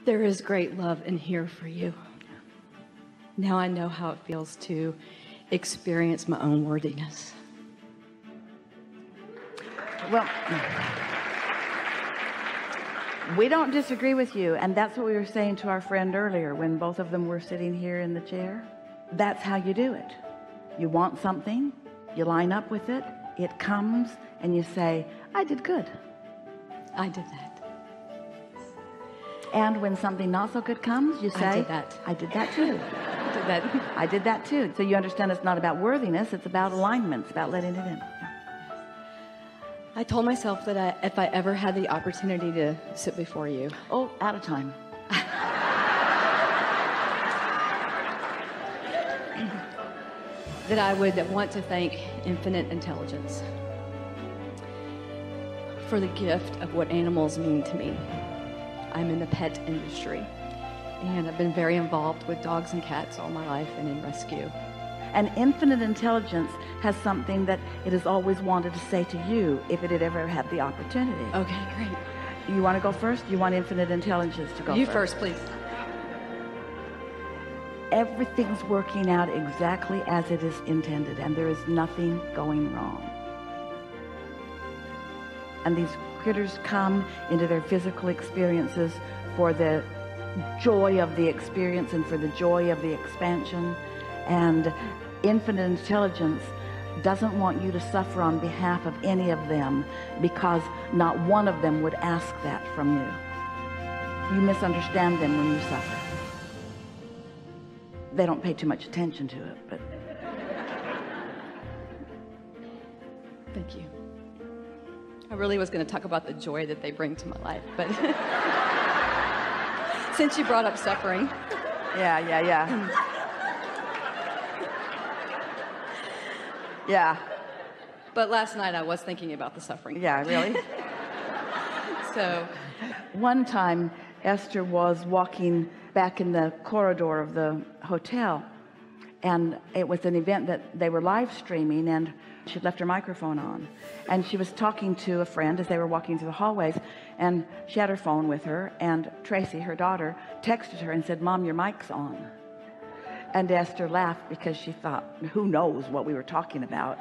There is great love in here for you. Now I know how it feels to experience my own worthiness. Well, we don't disagree with you, and that's what we were saying to our friend earlier when both of them were sitting here in the chair. That's how you do it. You want something, you line up with it, it comes, and you say, I did good. I did that. And when something not so good comes, you say, I did that. I did that too. I did that. I did that too. So you understand it's not about worthiness, it's about alignment, it's about letting it in. I told myself that if I ever had the opportunity to sit before you. Oh, out of time. That I would want to thank infinite intelligence for the gift of what animals mean to me. I'm in the pet industry, and I've been very involved with dogs and cats all my life and in rescue. And infinite intelligence has something that it has always wanted to say to you if it had ever had the opportunity. Okay, great. You want to go first? You want infinite intelligence to go You first? first, please. Everything's working out exactly as it is intended, and there is nothing going wrong. And these critters come into their physical experiences for the joy of the experience and for the joy of the expansion. And infinite intelligence doesn't want you to suffer on behalf of any of them, because not one of them would ask that from you. You misunderstand them when you suffer. They don't pay too much attention to it, but Thank you. I really was going to talk about the joy that they bring to my life, but since you brought up suffering. yeah. Yeah. But last night I was thinking about the suffering. Yeah, really? So one time Esther was walking back in the corridor of the hotel, and it was an event that they were live streaming, and she'd left her microphone on, and she was talking to a friend as they were walking through the hallways, and she had her phone with her, and Tracy, her daughter, texted her and said, Mom, your mic's on. And Esther laughed because she thought, who knows what we were talking about.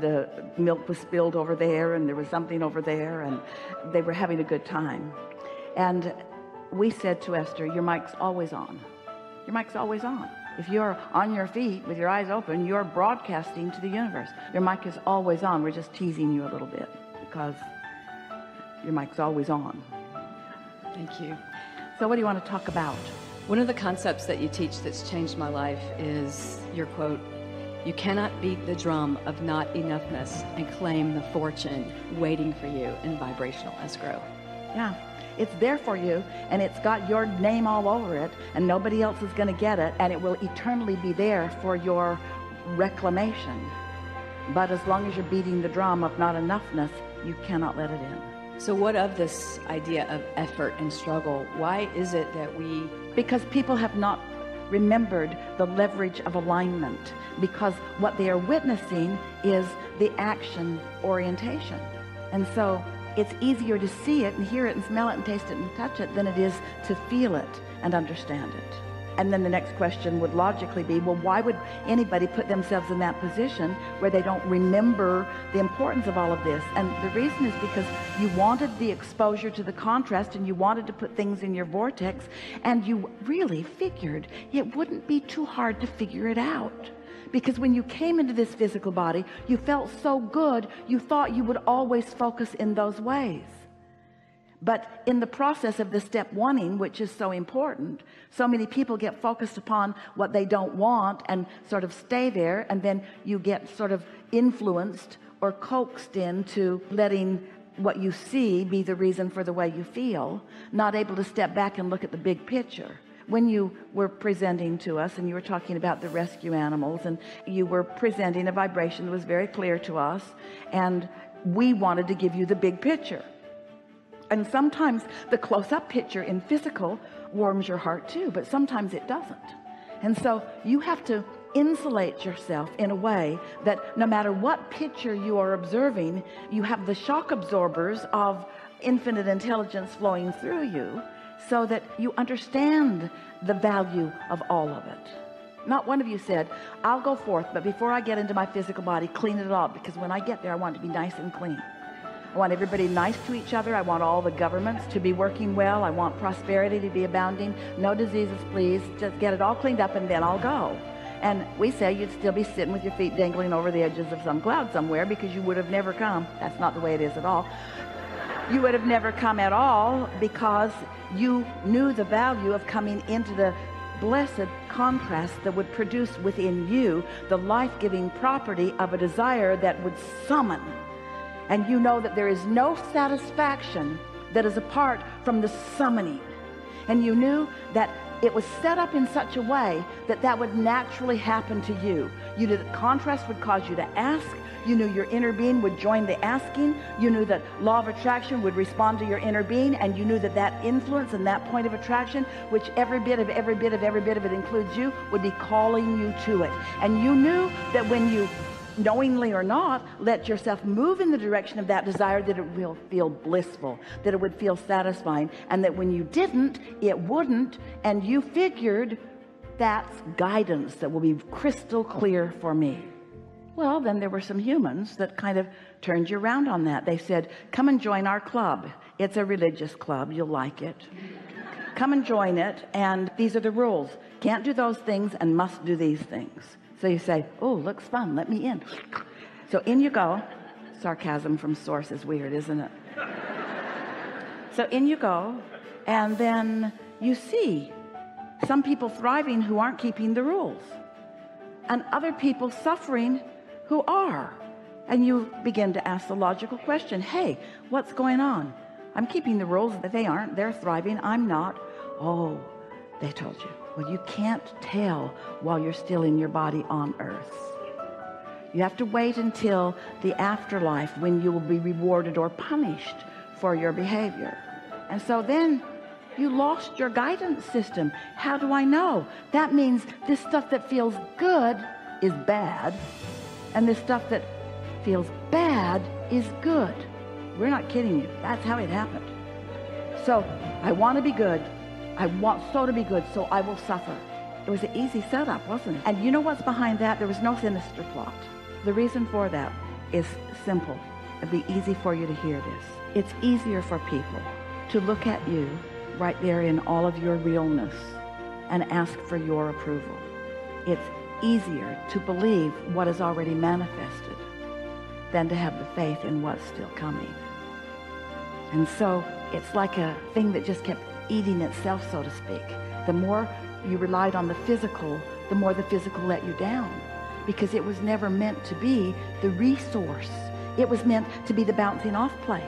The milk was spilled over there, and there was something over there, and they were having a good time. And we said to Esther, your mic's always on. Your mic's always on. If you're on your feet with your eyes open, you're broadcasting to the universe. Your mic is always on. We're just teasing you a little bit because your mic's always on. thank you. So what do you want to talk about? One of the concepts that you teach that's changed my life is your quote, you cannot beat the drum of not enoughness and claim the fortune waiting for you in vibrational escrow. Yeah, it's there for you, and it's got your name all over it, and nobody else is going to get it, and it will eternally be there for your reclamation. But as long as you're beating the drum of not enoughness, you cannot let it in. So what of this idea of effort and struggle? Why is it that we... Because people have not remembered the leverage of alignment, because what they are witnessing is the action orientation. And so it's easier to see it and hear it and smell it and taste it and touch it than it is to feel it and understand it. And then the next question would logically be, well, why would anybody put themselves in that position where they don't remember the importance of all of this? And the reason is because you wanted the exposure to the contrast, and you wanted to put things in your vortex, and you really figured it wouldn't be too hard to figure it out. Because when you came into this physical body, you felt so good, you thought you would always focus in those ways. But in the process of the step oneing, which is so important, so many people get focused upon what they don't want and sort of stay there, and then you get sort of influenced or coaxed into letting what you see be the reason for the way you feel, not able to step back and look at the big picture. When you were presenting to us and you were talking about the rescue animals, and you were presenting a vibration that was very clear to us, and we wanted to give you the big picture. And sometimes the close-up picture in physical warms your heart too, but sometimes it doesn't. And so you have to insulate yourself in a way that no matter what picture you are observing, you have the shock absorbers of infinite intelligence flowing through you, so that you understand the value of all of it. Not one of you said, I'll go forth, but before I get into my physical body, clean it all, because when I get there, I want it to be nice and clean. I want everybody nice to each other. I want all the governments to be working well. I want prosperity to be abounding. No diseases, please. Just get it all cleaned up and then I'll go. And we say you'd still be sitting with your feet dangling over the edges of some cloud somewhere, because you would have never come. That's not the way it is at all. You would have never come at all, because you knew the value of coming into the blessed contrast that would produce within you the life-giving property of a desire that would summon. And you know that there is no satisfaction that is apart from the summoning. And you knew that it was set up in such a way that that would naturally happen to you. You knew that contrast would cause you to ask. You knew your inner being would join the asking. You knew that law of attraction would respond to your inner being, and you knew that that influence and that point of attraction, which every bit of it includes you, would be calling you to it. And you knew that when you, knowingly or not, let yourself move in the direction of that desire, that it will feel blissful, that it would feel satisfying, and that when you didn't, it wouldn't. And you figured, that's guidance that will be crystal clear for me. Well, then there were some humans that kind of turned you around on that. They said, come and join our club. It's a religious club. You'll like it. Come and join it. And these are the rules. Can't do those things and must do these things. So you say, oh, looks fun. Let me in. So in you go. Sarcasm from source is weird, isn't it? So in you go. And then you see some people thriving who aren't keeping the rules, and other people suffering who are. And you begin to ask the logical question, hey, what's going on? I'm keeping the rules, but they aren't. They're thriving. I'm not. Oh, they told you. Well, you can't tell while you're still in your body on earth. You have to wait until the afterlife, when you will be rewarded or punished for your behavior. And so then you lost your guidance system. How do I know? That means this stuff that feels good is bad, and this stuff that feels bad is good. We're not kidding you. That's how it happened. So I want to be good. I want so to be good, so I will suffer. It was an easy setup, wasn't it? And you know what's behind that? There was no sinister plot. The reason for that is simple. It'd be easy for you to hear this. It's easier for people to look at you right there in all of your realness and ask for your approval. It's easier to believe what is already manifested than to have the faith in what's still coming. And so it's like a thing that just kept eating itself, so to speak. The more you relied on the physical, the more the physical let you down, because it was never meant to be the resource. It was meant to be the bouncing off place.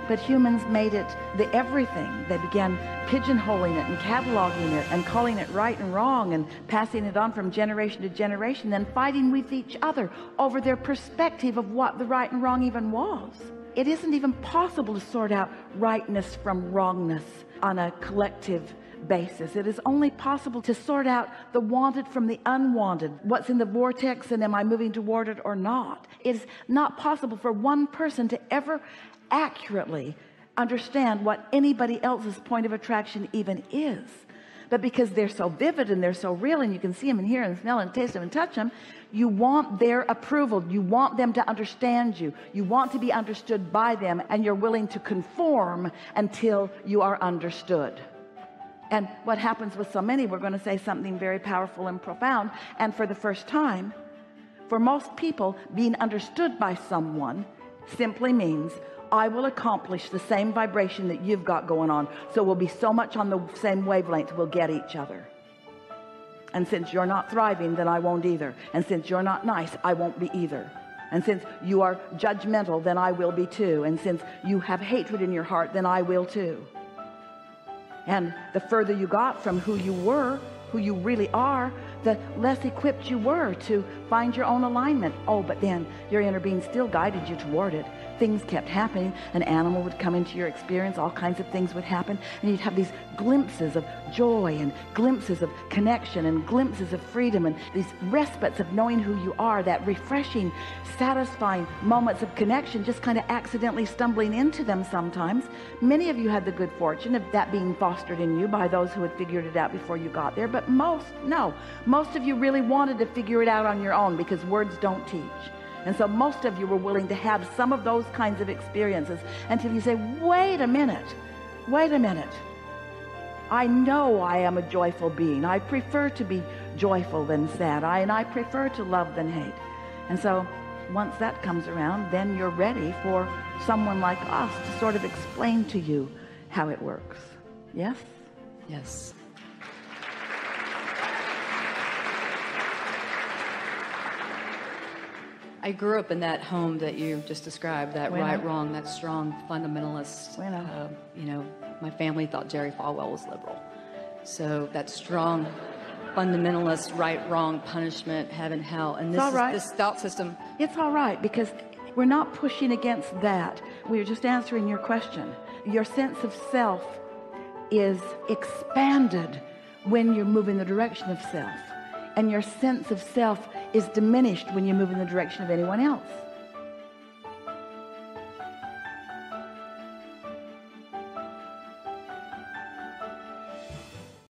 But humans made it the everything. They began pigeonholing it and cataloging it and calling it right and wrong and passing it on from generation to generation, then fighting with each other over their perspective of what the right and wrong even was. It isn't even possible to sort out rightness from wrongness on a collective basis. It is only possible to sort out the wanted from the unwanted. What's in the vortex, and am I moving toward it or not? It is not possible for one person to ever accurately understand what anybody else's point of attraction even is. But because they're so vivid and they're so real, and you can see them and hear and smell and taste them and touch them, you want their approval. You want them to understand you. You want to be understood by them, and you're willing to conform until you are understood. And what happens with so many, we're going to say something very powerful and profound, and for the first time, for most people, being understood by someone simply means, I will accomplish the same vibration that you've got going on, so we'll be so much on the same wavelength, we'll get each other. And since you're not thriving, then I won't either. And since you're not nice, I won't be either. And since you are judgmental, then I will be too. And since you have hatred in your heart, then I will too. And the further you got from who you were, who you really are, the less equipped you were to find your own alignment. Oh, but then your inner being still guided you toward it. things kept happening. An animal would come into your experience, all kinds of things would happen, and you'd have these glimpses of joy and glimpses of connection and glimpses of freedom and these respites of knowing who you are, that refreshing, satisfying moments of connection, just kind of accidentally stumbling into them sometimes. Many of you had the good fortune of that being fostered in you by those who had figured it out before you got there, but most of you really wanted to figure it out on your own, because words don't teach. And so most of you were willing to have some of those kinds of experiences until you say, wait a minute. I know I am a joyful being. I prefer to be joyful than sad. And I prefer to love than hate. And so once that comes around, then you're ready for someone like us to sort of explain to you how it works. Yes? Yes. I grew up in that home that you just described, that right, wrong, that strong fundamentalist. My family thought Jerry Falwell was liberal. So that strong fundamentalist, right, wrong, punishment, heaven, hell. And this thought system. It's all right, because we're not pushing against that. We're just answering your question. Your sense of self is expanded when you move in the direction of self. And your sense of self is diminished when you move in the direction of anyone else.